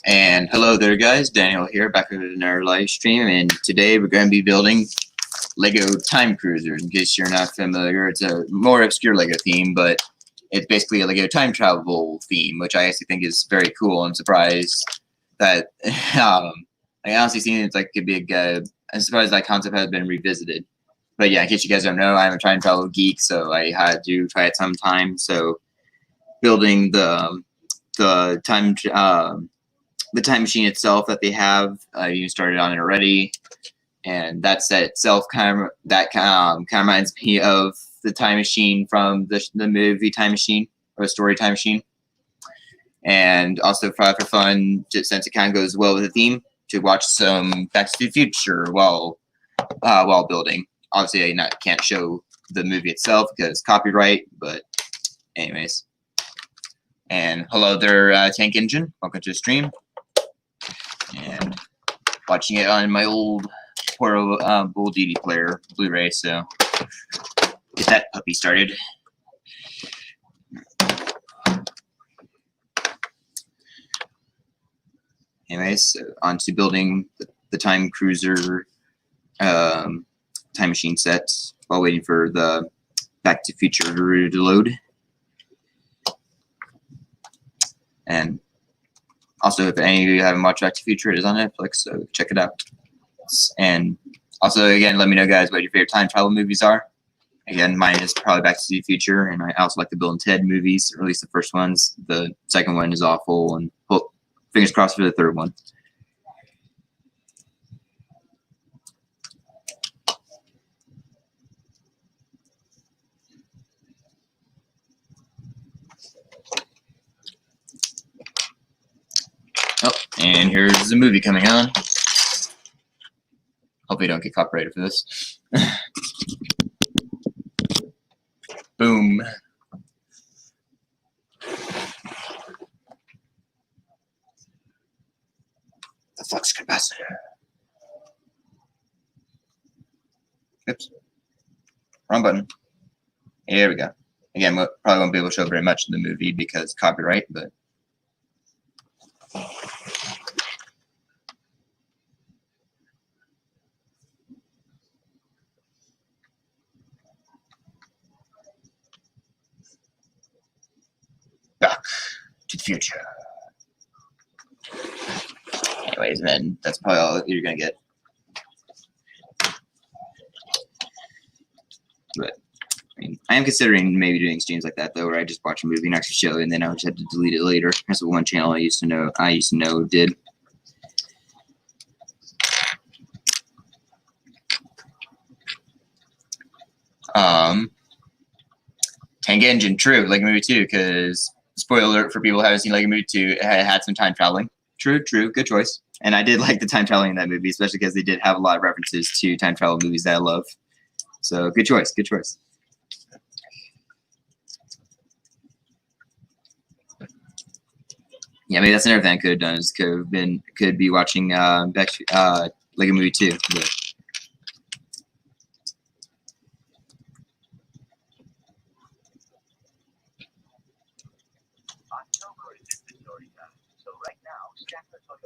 And hello there guys, Daniel here, back with another live stream, and today we're going to be building Lego Time Cruisers. In case you're not familiar, it's a more obscure Lego theme, but it's basically a Lego time travel theme, which I actually think is very cool. I'm surprised that, I honestly think it's like could be a good, I'm surprised that concept has been revisited. But yeah, in case you guys don't know, I'm a time travel geek, so I had to try it sometime. So building the time machine itself that they have, you started on it already, and that set itself kind of reminds me of the time machine from the movie Time Machine, or the story Time Machine. And also for fun, just since it kind of goes well with the theme, to watch some Back to the Future while building. Obviously, I can't show the movie itself because copyright, but anyways. And hello there, Tank Engine. Welcome to the stream. And watching it on my old portable DVD player, Blu-ray, so get that puppy started. Anyways, so on to building the Time Cruiser time machine set while waiting for the Back to the Future to load. And also, if any of you haven't watched Back to the Future, it is on Netflix, so check it out. And also, again, let me know, guys, what your favorite time travel movies are. Again, mine is probably Back to the Future, and I also like the Bill and Ted movies, or at least the first ones. The second one is awful, and well, fingers crossed for the third one. Oh, and here's the movie coming on. Hopefully don't get copyrighted for this. Boom. The flux capacitor. Oops. Wrong button. Here we go. Again, we probably won't be able to show very much in the movie because copyright, but Back to the Future. Anyways, and then that's probably all you're gonna get. But I mean, I am considering maybe doing streams like that though, where I just watch a movie and actually show it, and then I would just have to delete it later. That's what one channel I used to know did. Tank Engine, true, Lego Movie 2, because spoiler alert for people who haven't seen Lego Movie 2, it had some time traveling. True, good choice. And I did like the time traveling in that movie, especially because they did have a lot of references to time travel movies that I love. So good choice, good choice. Yeah, maybe that's another thing I could have done, is could be watching Lego Movie 2. But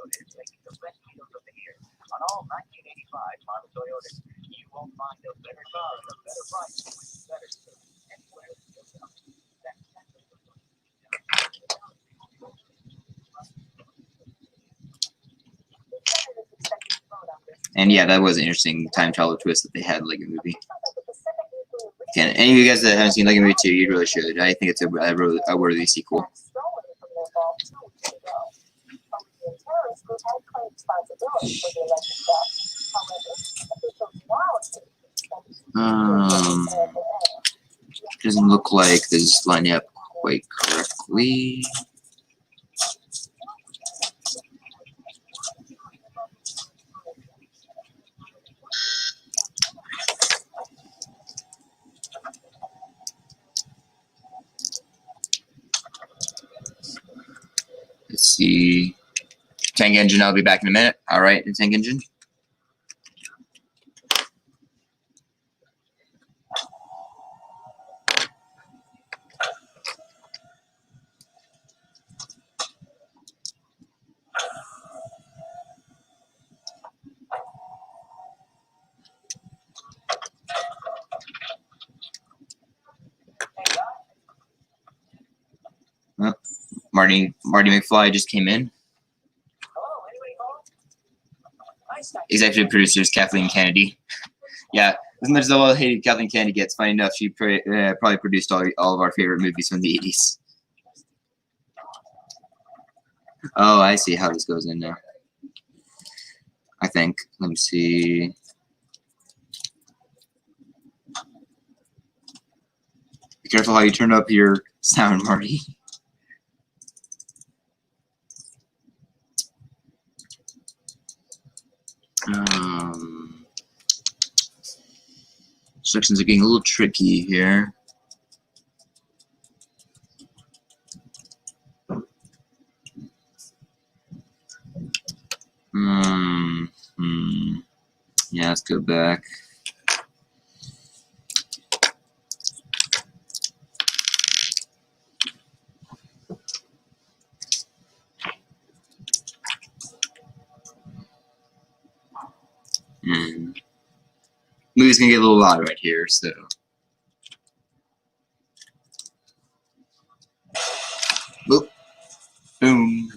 is making the best deals of the year. On all 1985 model Toyotas, you won't find a better car at a better price with better service anywhere in the world. And yeah, that was an interesting time travel twist that they had in Lego Movie. Again, any of you guys that haven't seen Lego Movie 2, you really should. I think it's a worthy sequel. Doesn't look like this is lining up quite correctly. Let's see. Tank Engine, I'll be back in a minute. All right, Tank Engine. Marty McFly just came in. Hello, anybody home? Executive producer is Kathleen Kennedy. Yeah, as much as all hated Kathleen Kennedy gets, funny enough, she probably produced all of our favorite movies from the 80s. Oh, I see how this goes in now. I think. Let me see. Be careful how you turn up your sound, Marty. Sections are getting a little tricky here. Yeah, let's go back. Movie's gonna get a little loud right here, so. Boop. Boom.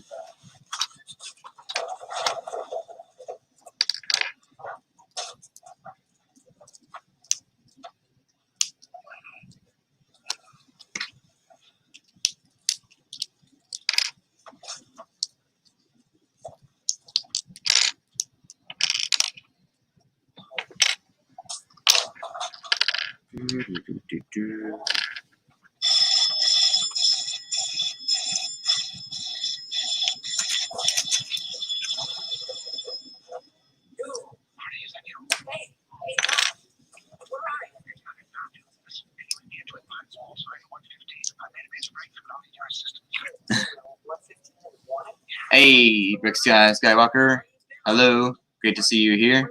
Hey, Rick Skywalker. Hello. Great to see you here.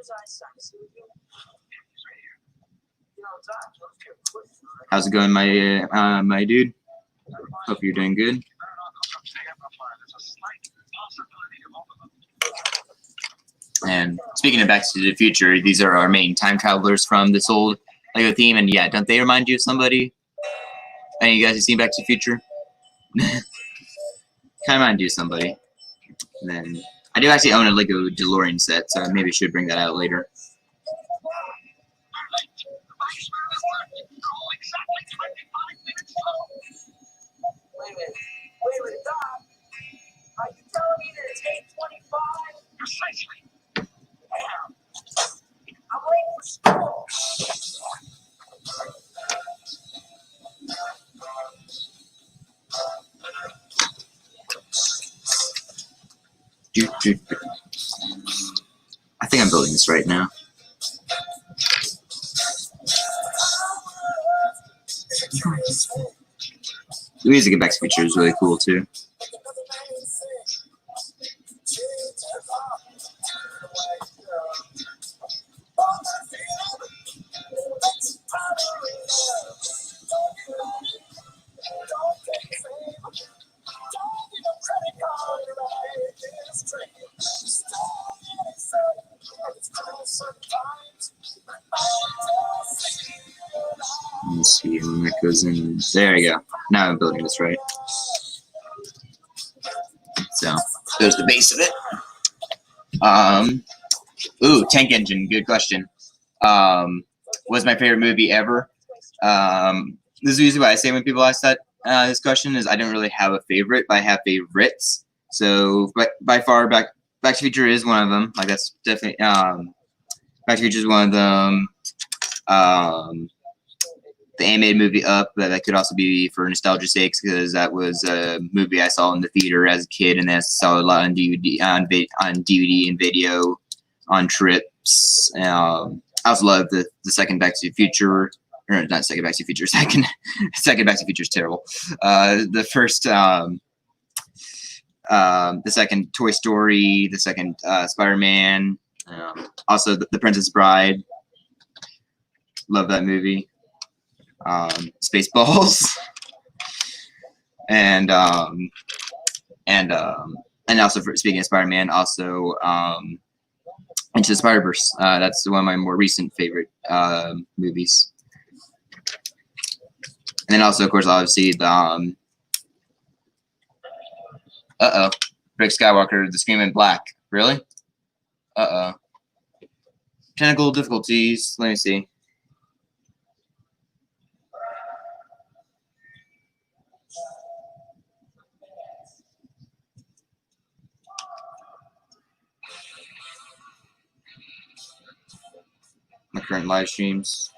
How's it going, my dude? Hope you're doing good. And speaking of Back to the Future, these are our main time travelers from this old Lego theme. And yeah, don't they remind you of somebody? Any of you guys have seen Back to the Future? Kind of remind you of somebody. And then I do actually own a Lego Delorean set, so maybe I should bring that out later. Wait a minute, Doc. Are you telling me that it's 8:25? Precisely. Damn. I'm late for school. I think I'm building this right now. The music in Back to the Future is really cool too. Let's see when it goes in. There you go. Now I'm building this right. So there's the base of it. Ooh, Tank Engine. Good question. What's my favorite movie ever? This is usually what I say when people ask that this question is I don't really have a favorite, but I have favorites. So, but by far, Back to the Future is one of them. Like that's definitely Back to the Future is one of them. The animated movie Up, but that could also be for nostalgia's sake because that was a movie I saw in the theater as a kid, and then I saw a lot on DVD, on DVD and video, on trips. I also love the second Back to the Future, or not second Back to the Future, second Back to the Future is terrible. The first, the second Toy Story, the second Spider-Man, also the Princess Bride. Love that movie. Spaceballs, and also for speaking of Spider-Man, also Into the Spider-Verse. That's one of my more recent favorite movies. And then also, of course, obviously the Uh-oh. Rick Skywalker, the Screaming Black. Really? Uh-oh. Technical difficulties. Let me see. My current live streams.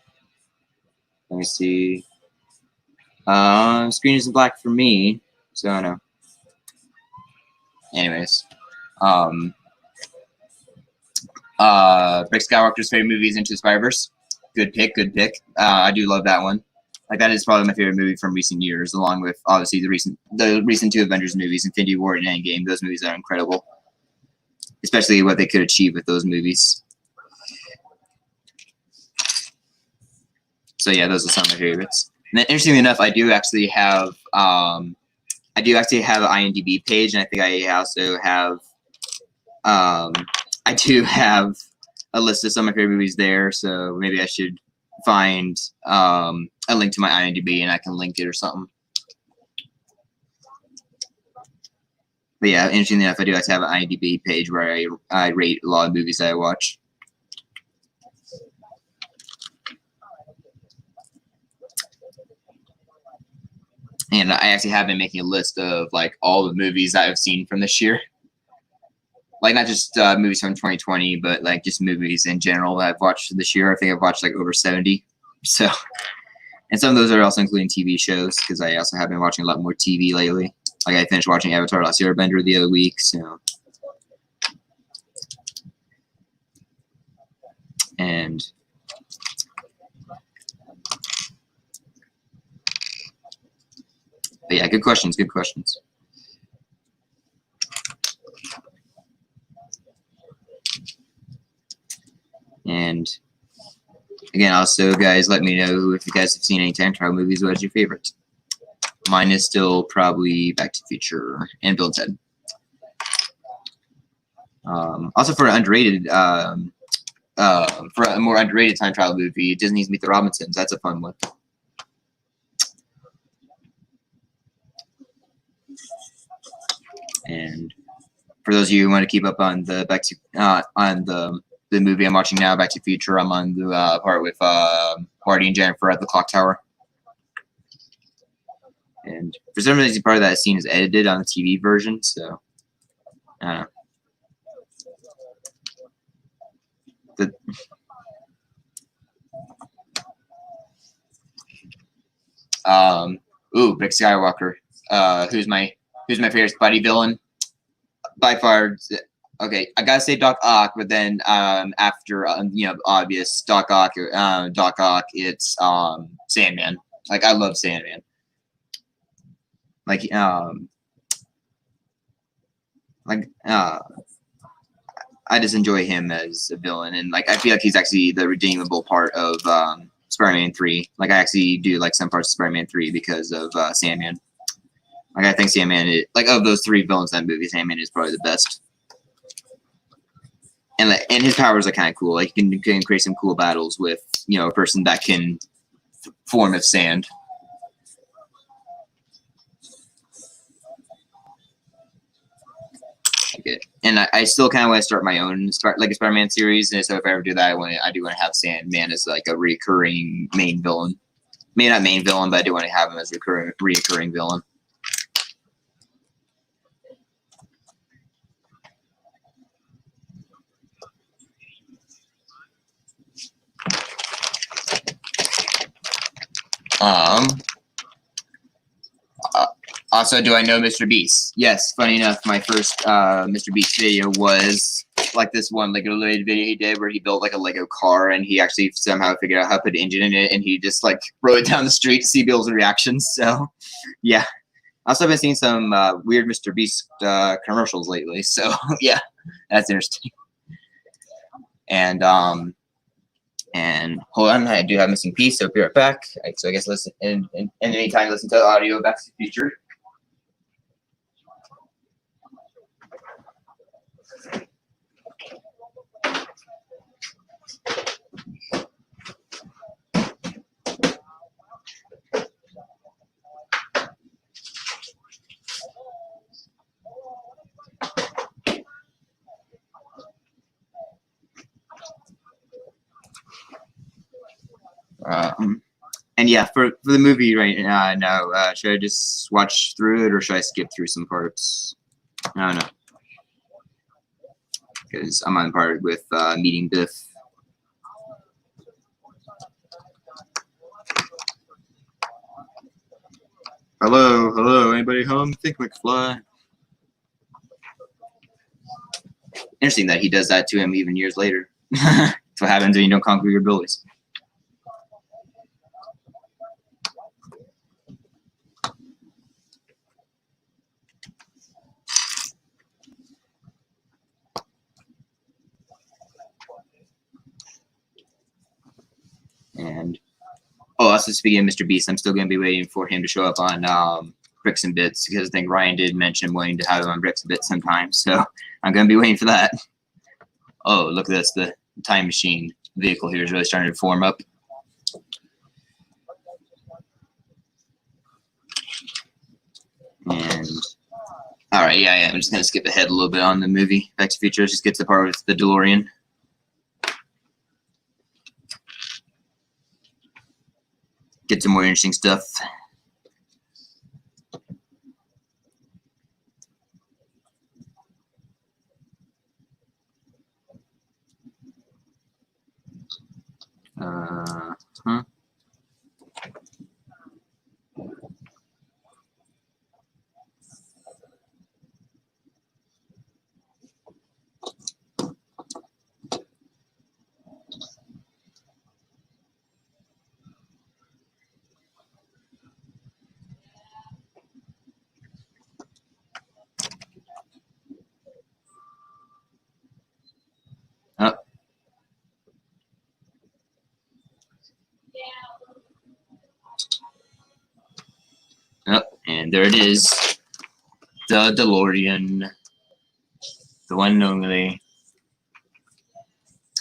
Let me see. Screen isn't black for me, so I don't know. Anyways. Rick Skywalker's favorite movie is Into the Spider-Verse. Good pick, good pick. I do love that one. Like, that is probably my favorite movie from recent years, along with obviously the recent two Avengers movies, Infinity War and Endgame. Those movies are incredible, especially what they could achieve with those movies. So yeah, those are some of my favorites. And then, interestingly enough, I do actually have an IMDb page, and I think I also have I do have a list of some of my favorite movies there. So maybe I should find a link to my IMDb and I can link it or something. But yeah, interestingly enough, I do actually have an IMDb page where I rate a lot of movies that I watch. And I actually have been making a list of like all the movies that I've seen from this year. Like, not just movies from 2020, but like just movies in general that I've watched this year. I think I've watched like over 70. So, and some of those are also including TV shows, because I also have been watching a lot more TV lately. Like, I finished watching Avatar: Last Airbender the other week, so. And but yeah, good questions, good questions. And again, also, guys, let me know if you guys have seen any time travel movies. What is your favorite? Mine is still probably Back to the Future and Bill and Ted. Also, for an underrated, for a more underrated time travel movie, Disney's Meet the Robinsons. That's a fun one. And for those of you who want to keep up on the the movie I'm watching now, Back to the Future, I'm on the part with Marty and Jennifer at the clock tower. And for some reason, part of that scene is edited on the TV version, so I don't know. Rick Skywalker. Who's my favorite Spidey villain? By far, okay, I gotta say Doc Ock, but then after obvious Doc Ock, it's Sandman. Like, I love Sandman. Like I just enjoy him as a villain, and like I feel like he's actually the redeemable part of Spider-Man 3. Like, I actually do like some parts of Spider-Man 3 because of Sandman. Like, I think Sandman is, like, of those three villains in that movie, Sandman is probably the best. And his powers are kind of cool. Like, you can create some cool battles with, a person that can form of sand. Okay. And I still kind of want to start my own a Spider-Man series. And so if I ever do that, I do want to have Sandman as like a recurring main villain. Maybe not main villain, but I do want to have him as a recurring villain. Also, do I know Mr. Beast? Yes, funny enough, my first Mr. Beast video was like this one Lego-related video he did where he built like a Lego car, and he actually somehow figured out how to put an engine in it, and he just like rode it down the street to see people's reactions. So, yeah. Also, I've been seeing some weird Mr. Beast commercials lately. So, yeah, that's interesting. And hold on, I do have missing piece, so be right back. So I guess listen, and anytime listen to the audio Back to the Future. And yeah, for the movie right now, should I just watch through it or should I skip through some parts? I don't know, because I'm on part with meeting Biff. Hello, hello, anybody home? Think McFly. Interesting that he does that to him even years later. That's what happens when you don't conquer your bullies. And also speaking of Mr. Beast, I'm still going to be waiting for him to show up on Bricks and Bits because I think Ryan did mention wanting to have him on Bricks and Bits sometime. So I'm going to be waiting for that. Oh, look at this. The time machine vehicle here is really starting to form up. And all right, yeah, I'm just going to skip ahead a little bit on the movie. Back to the Future just gets the part with the DeLorean. Get some more interesting stuff. Huh? Oh. Oh, and there it is. The DeLorean. The one and only.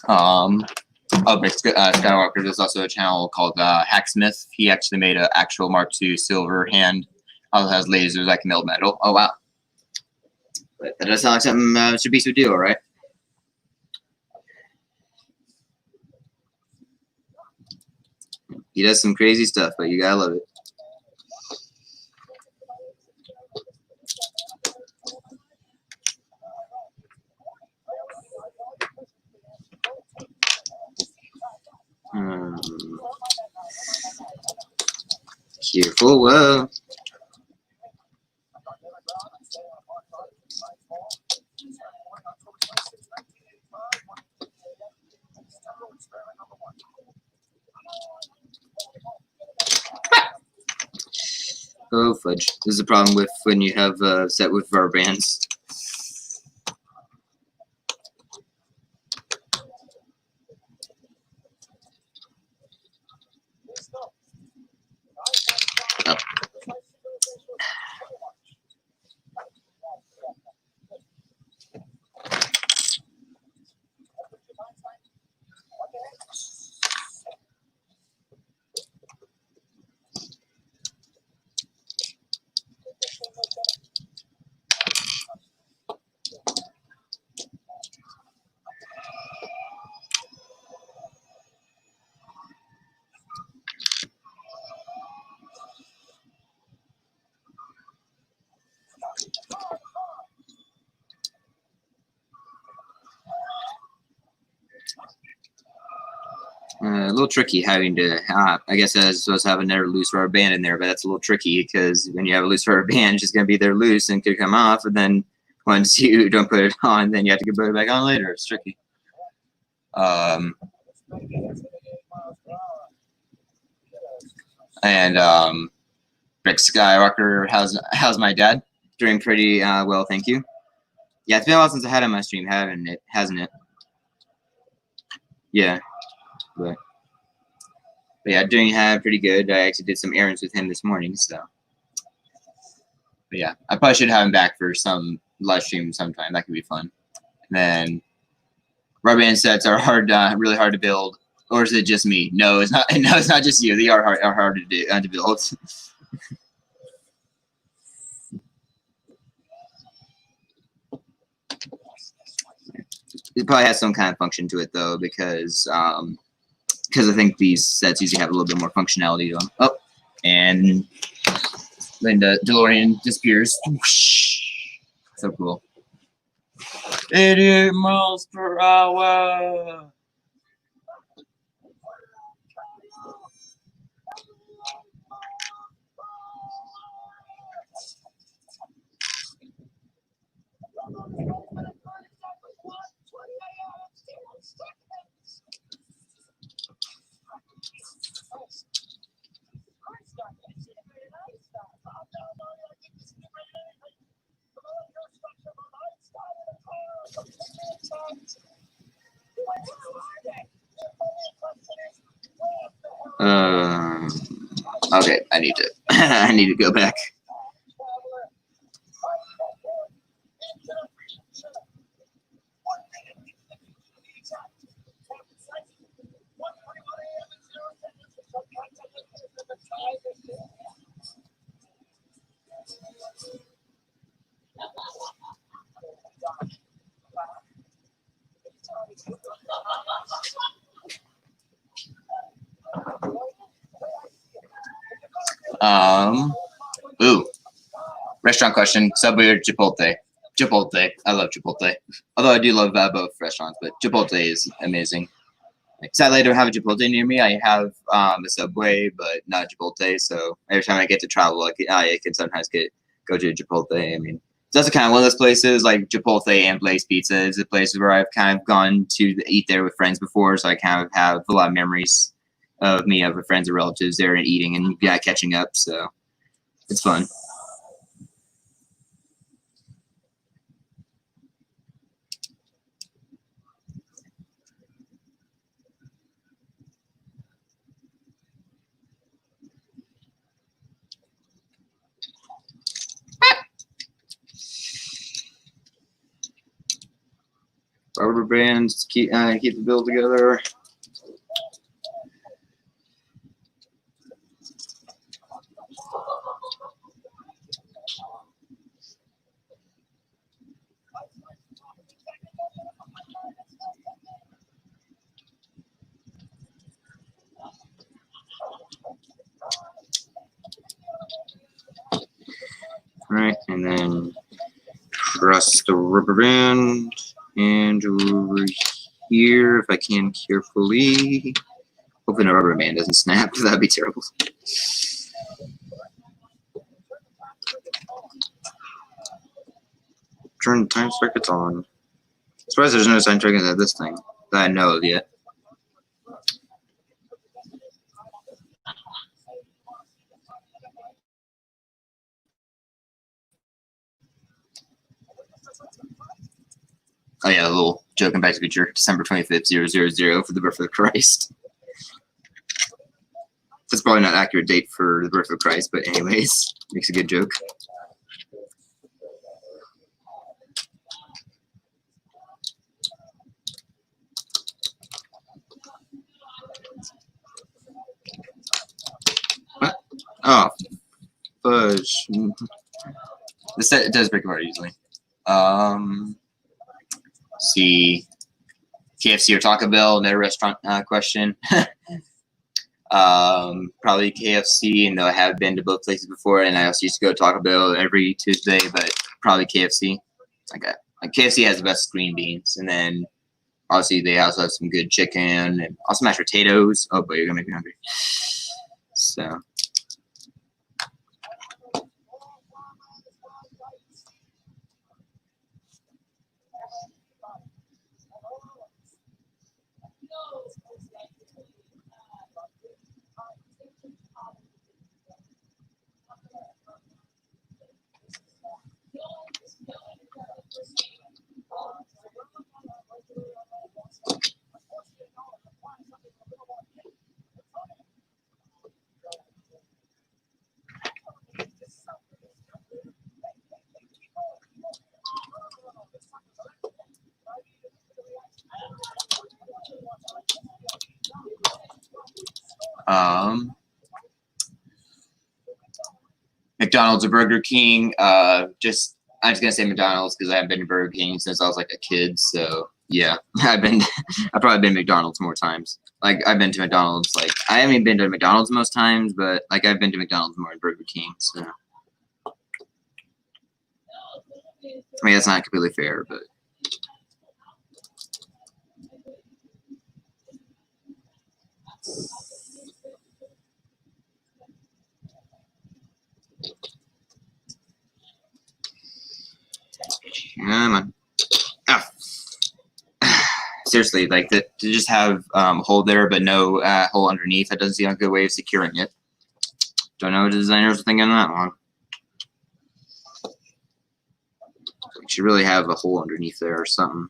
Skywalker, there's also a channel called Hacksmith. He actually made an actual Mark II silver hand. Also has lasers that can melt metal. Oh, wow. But that does sound like something Mr. Beast would do, alright? He does some crazy stuff, but you gotta love it. Careful, whoa. Oh, fudge. This is the problem with when you have set with rubber bands. Oh. A little tricky having to, I guess I was supposed to have another loose rubber band in there, but that's a little tricky because when you have a loose rubber band, it's just going to be there loose and could come off, and then once you don't put it on, then you have to put it back on later. It's tricky. Rick Skywalker, how's my dad? Doing pretty well, thank you. Yeah, it's been a while since I had him on my stream, hasn't it? Yeah. But yeah, doing pretty good. I actually did some errands with him this morning, so. But yeah, I probably should have him back for some live stream sometime. That could be fun. And then rubber band sets are really hard to build, or is it just me? No, it's not. No, it's not just you. They are hard to do to build. It probably has some kind of function to it though, because because I think these sets usually have a little bit more functionality to them. Oh, and then the DeLorean disappears. Whoosh. So cool. 88 miles per hour. Okay, I need to I need to go back. Ooh. Restaurant question: Subway or Chipotle? Chipotle. I love Chipotle. Although I do love both restaurants, but Chipotle is amazing. Sadly, I don't have a Chipotle near me. I have a Subway, but not Chipotle. So every time I get to travel, I can sometimes go to Chipotle. I mean, it's also kind of one of those places like Chipotle and Blaze Pizza is the places where I've kind of gone to eat there with friends before. So I kind of have a lot of memories of me, of friends or relatives there and eating and catching up. So it's fun. Rubber bands keep the bill together. Right, and then press the rubber band, and over here, if I can carefully. Hoping the rubber band doesn't snap, that'd be terrible. Turn time circuits on. As far as there's no time circuits at this thing that I know of yet. Oh yeah, a little joking back to the future. December 25th, 000 for the birth of Christ. That's probably not an accurate date for the birth of Christ, but anyways, makes a good joke. What? Oh, fudge. This set, it does break apart easily. See, KFC or Taco Bell, another restaurant question. Probably KFC, and though I have been to both places before, and I also used to go to Taco Bell every Tuesday, but probably KFC. Like KFC has the best green beans, and then obviously they also have some good chicken and also mashed potatoes. Oh boy, you're gonna make me hungry. So. McDonald's or Burger King. I'm just gonna say McDonald's because I haven't been to Burger King since I was like a kid. So Yeah, I've probably been to McDonald's more times. Like I've been to McDonald's. Like I haven't been to McDonald's most times, but like I've been to McDonald's more than Burger King. So I mean that's not completely fair, but. Come on. Ah. Seriously, like to just have a hole there but no hole underneath, that doesn't seem like a good way of securing it. Don't know what the designers are thinking on that one. You should really have a hole underneath there or something.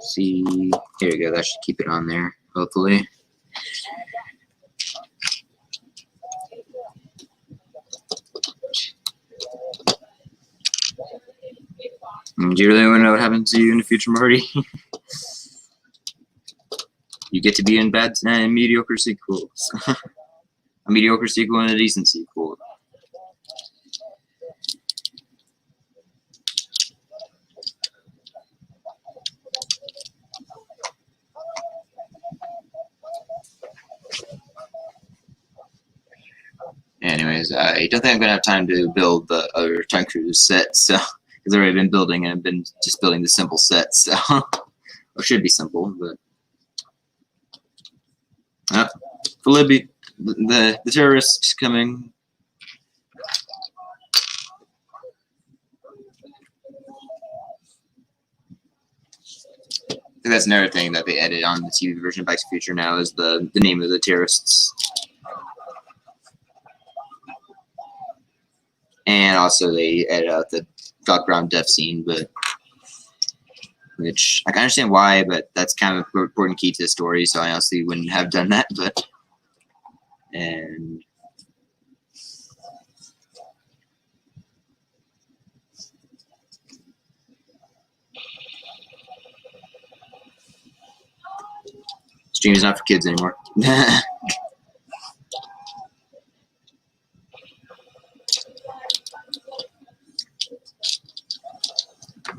See, here we go. That should keep it on there, hopefully. Do you really want to know what happens to you in the future, Marty? You get to be in bad and mediocre sequels. A mediocre sequel and a decent sequel. Anyways, I don't think I'm gonna have time to build the other Time Cruise set, so because I've already been building and I've been just building the simple set, so or should be simple, but Libby, the terrorists coming. I think that's another thing that they added on the TV version of Back to the Future now is the name of the terrorists. And also they added out the Doc Brown death scene, but which I can understand why, but that's kind of an important key to the story, so I honestly wouldn't have done that, but and stream is not for kids anymore.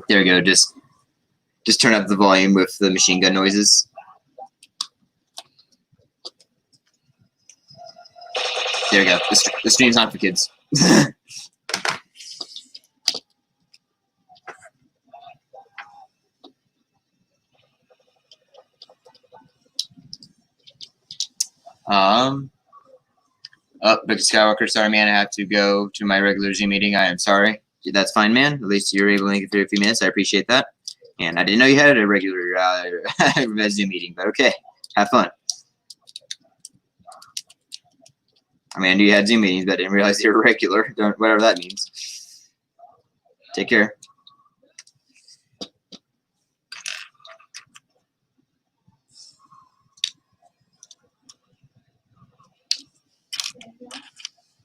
There we go. Just turn up the volume with the machine gun noises. There we go. The stream's not for kids. But Skywalker, sorry, man. I have to go to my regular Zoom meeting. I am sorry. That's fine, man. At least you were able to make it through a few minutes. I appreciate that. And I didn't know you had a regular Zoom meeting, but okay. Have fun. I mean, I knew you had Zoom meetings, but I didn't realize you were regular. Whatever that means. Take care.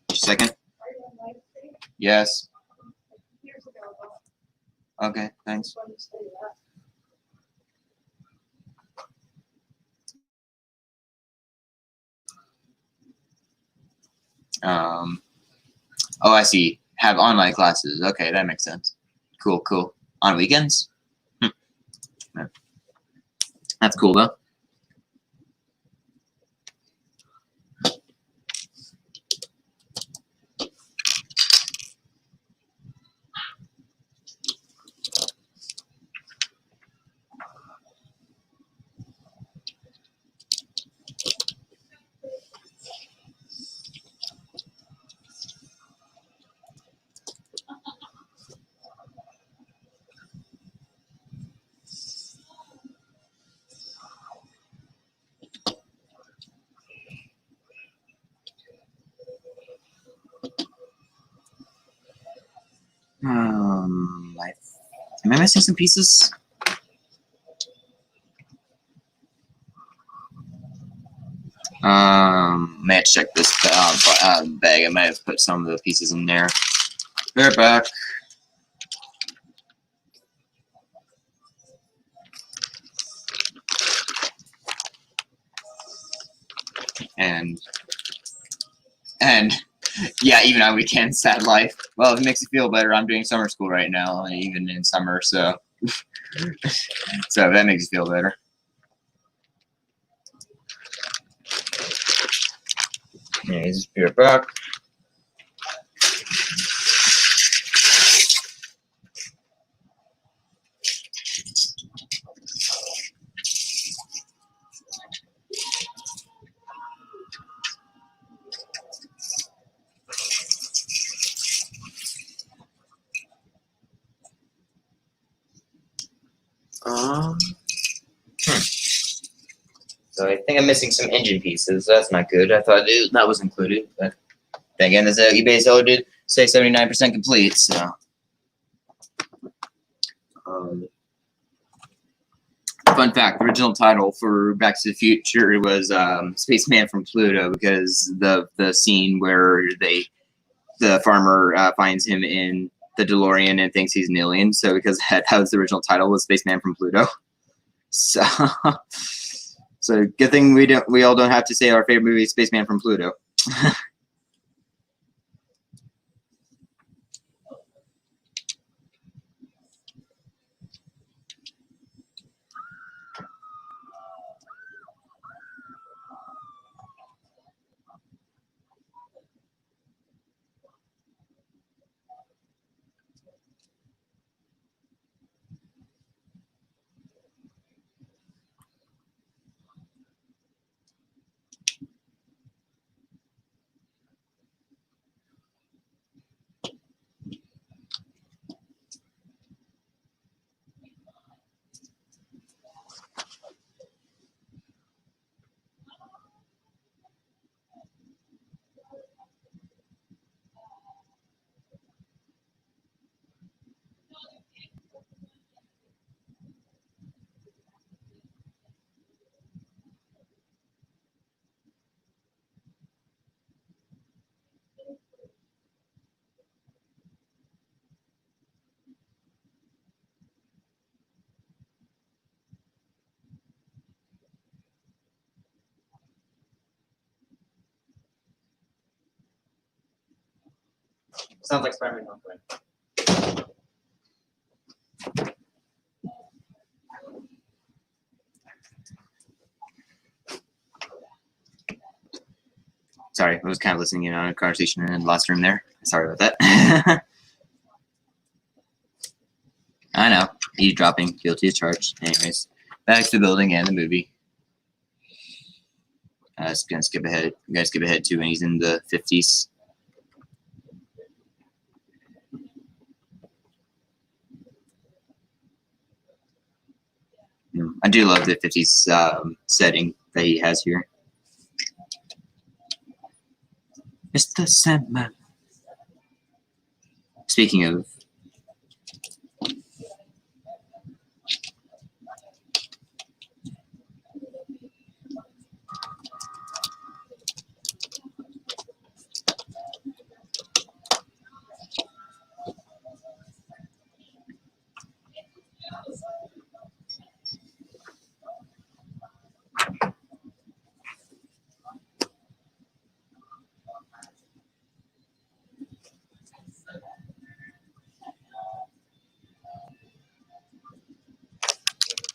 Just a second. Yes. Okay, thanks. Oh, I see. Have online classes. Okay, that makes sense. Cool, cool. On weekends? Yeah. That's cool, though. Am I missing some pieces? May have to check this bag. I might have put some of the pieces in there. They're back. And yeah, even on weekends, sad life. Well, if it makes you feel better, I'm doing summer school right now, even in summer, so so that makes you feel better. Anyways, be right back. So I think I'm missing some engine pieces. That's not good. I thought that was included, but then again, this eBay seller did say 79% complete. So, fun fact: the original title for Back to the Future was "Spaceman from Pluto" because the scene where the farmer finds him in the Delorean and thinks he's an alien. So because that was the original title was "Spaceman from Pluto." So. So good thing we all don't have to say our favorite movie is Spaceman from Pluto. Sounds like Spider-Man Homecoming. Sorry, I was kind of listening in on a conversation in the last room there. Sorry about that. I know. Eavesdropping, guilty as charged. Anyways, back to the building and the movie. Just gonna skip ahead. You guys skip ahead to when he's in the 50s. I do love the 50s setting that he has here. It's the Sandman. Speaking of,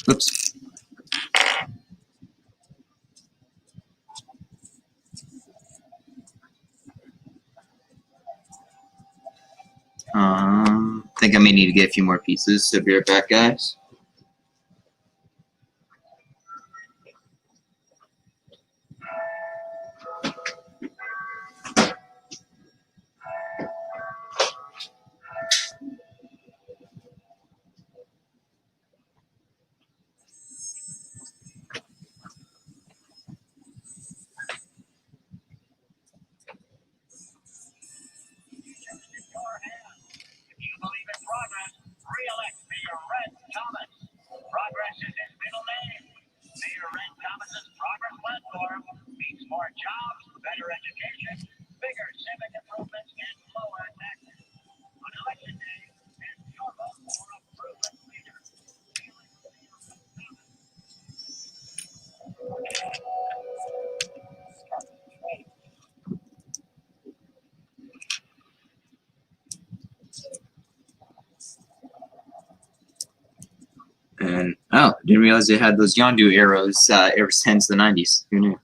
oops. I think I may need to get a few more pieces, so be right back, guys. If you believe in progress, re-elect Mayor Red Thomas. more jobs, better education, bigger civic improvements, and lower taxes. On election day, and your vote for a proven leader. And oh, didn't realize they had those Yondu arrows ever since the 90s. Who knew?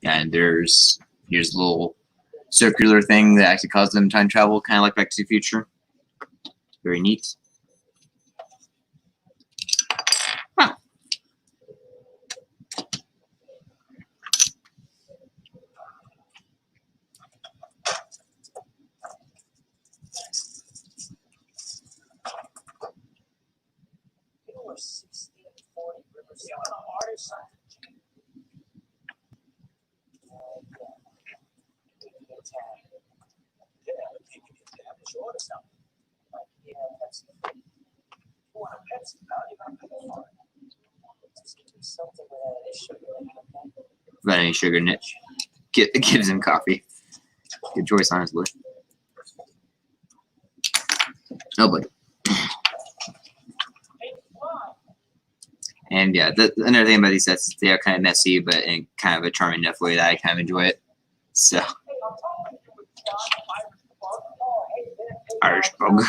And here's a little circular thing that actually caused them time travel, kind of like Back to the Future. Very neat. Huh. Without any sugar in it. It gives him coffee. Good choice, honestly. Oh boy. And yeah, another thing about these sets, they are kind of messy, but in kind of a charming enough way that I kind of enjoy it. So, Irish bug.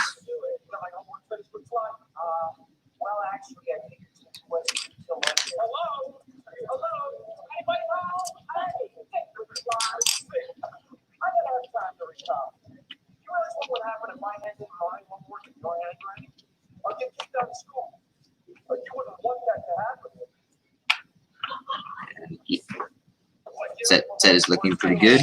Set is looking pretty good.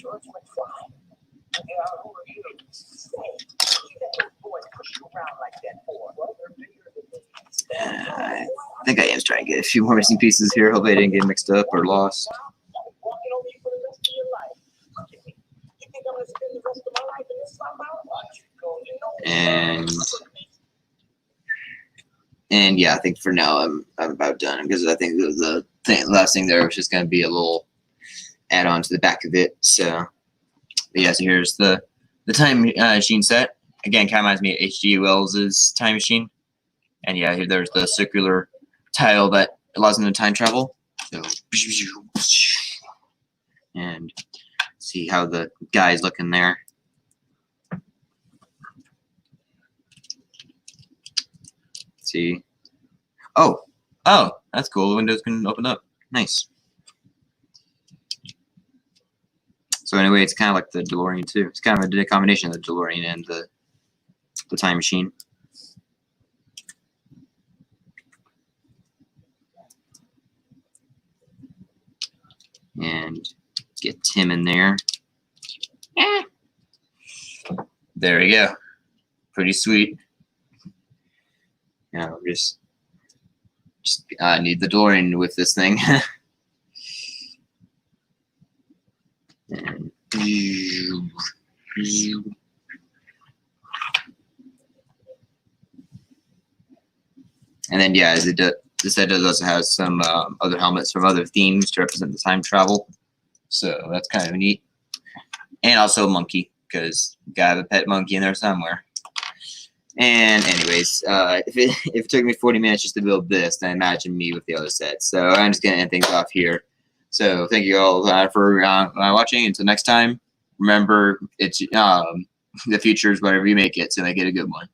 George McFly. Who are you? Say, you let those boys push you around like that for? Well, they're bigger than me. I think I am trying to get a few more missing pieces here. Hope I didn't get mixed up or lost. Walking over you for the rest of your life. Look at me. You think I'm going to spend the rest of my life in this slumber? Watch you go. You know. And yeah, I think for now I'm about done because I think the last thing there was just going to be a little add-on to the back of it. So, but yeah, so here's the time machine set. Again, kind of reminds me of H.G. Wells's time machine. And yeah, here there's the circular tile that allows them to time travel. So, and see how the guy's looking there. See. Oh, that's cool. The windows can open up. Nice. So anyway, it's kind of like the Delorean too. It's kind of a combination of the Delorean and the time machine. And get Tim in there. There we go. Pretty sweet. Now just need the Delorean with this thing. And then yeah, this set does also have some other helmets from other themes to represent the time travel. So that's kind of neat. And also a monkey, because gotta have a pet monkey in there somewhere. And anyways, if it took me 40 minutes just to build this, then imagine me with the other sets. So I'm just gonna end things off here. So thank you all for watching. Until next time, remember, it's the future is whatever you make it. So make it a good one.